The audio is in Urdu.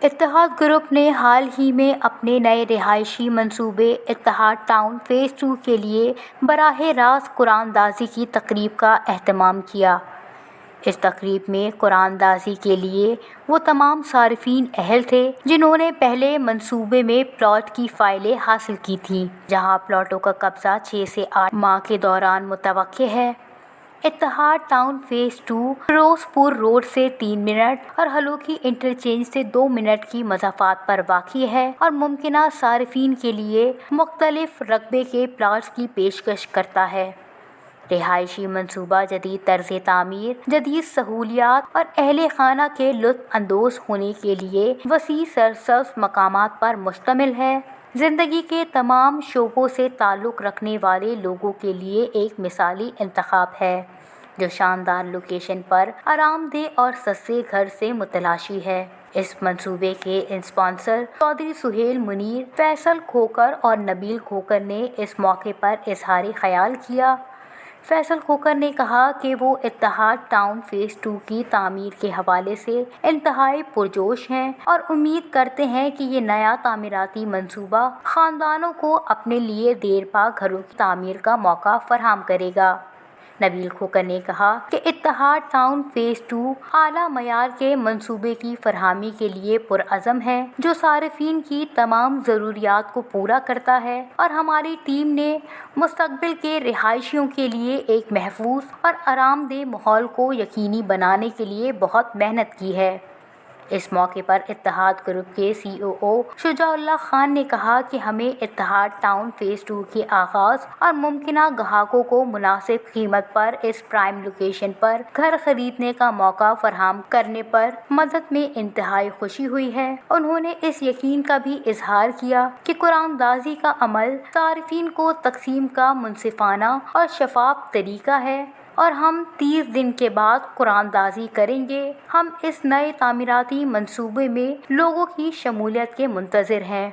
اتحاد گروپ نے حال ہی میں اپنے نئے رہائشی منصوبے اتحاد ٹاؤن فیز 2 کے لیے براہ راست قرآن اندازی کی تقریب کا اہتمام کیا۔ اس تقریب میں قرآن اندازی کے لیے وہ تمام صارفین اہل تھے جنہوں نے پہلے منصوبے میں پلاٹ کی فائلیں حاصل کی تھیں، جہاں پلاٹوں کا قبضہ 6 سے 8 ماہ کے دوران متوقع ہے۔ اتحاد ٹاؤن فیز 2 فیروز پور روڈ سے 3 منٹ اور ہلوکی انٹرچینج سے 2 منٹ کی مسافت پر واقع ہے اور ممکنہ صارفین کے لیے مختلف رقبے کے پلاٹس کی پیشکش کرتا ہے۔ رہائشی منصوبہ جدید طرز تعمیر، جدید سہولیات اور اہل خانہ کے لطف اندوز ہونے کے لیے وسیع سرسبز مقامات پر مشتمل ہے۔ زندگی کے تمام شعبوں سے تعلق رکھنے والے لوگوں کے لیے ایک مثالی انتخاب ہے، جو شاندار لوکیشن پر آرام دہ اور سستے گھر سے متلاشی ہے۔ اس منصوبے کے اسپانسر چودھری سہیل منیر، فیصل کھوکھر اور نبیل کھوکھر نے اس موقع پر اظہار خیال کیا۔ فیصل کھوکھر نے کہا کہ وہ اتحاد ٹاؤن فیز 2 کی تعمیر کے حوالے سے انتہائی پرجوش ہیں اور امید کرتے ہیں کہ یہ نیا تعمیراتی منصوبہ خاندانوں کو اپنے لیے دیر پا گھروں کی تعمیر کا موقع فراہم کرے گا۔ نبیل کھوکھر نے کہا کہ اتحاد ٹاؤن فیز 2 اعلیٰ معیار کے منصوبے کی فراہمی کے لیے پرعزم ہے، جو صارفین کی تمام ضروریات کو پورا کرتا ہے، اور ہماری ٹیم نے مستقبل کے رہائشیوں کے لیے ایک محفوظ اور آرام دہ ماحول کو یقینی بنانے کے لیے بہت محنت کی ہے۔ اس موقع پر اتحاد گروپ کے سی او او شجاع اللہ خان نے کہا کہ ہمیں اتحاد ٹاؤن فیز 2 کے آغاز اور ممکنہ گاہکوں کو مناسب قیمت پر اس پرائم لوکیشن پر گھر خریدنے کا موقع فراہم کرنے پر مدد میں انتہائی خوشی ہوئی ہے۔ انہوں نے اس یقین کا بھی اظہار کیا کہ قرآن اندازی کا عمل صارفین کو تقسیم کا منصفانہ اور شفاف طریقہ ہے، اور ہم 30 دن کے بعد قرآن اندازی کریں گے۔ ہم اس نئے تعمیراتی منصوبے میں لوگوں کی شمولیت کے منتظر ہیں۔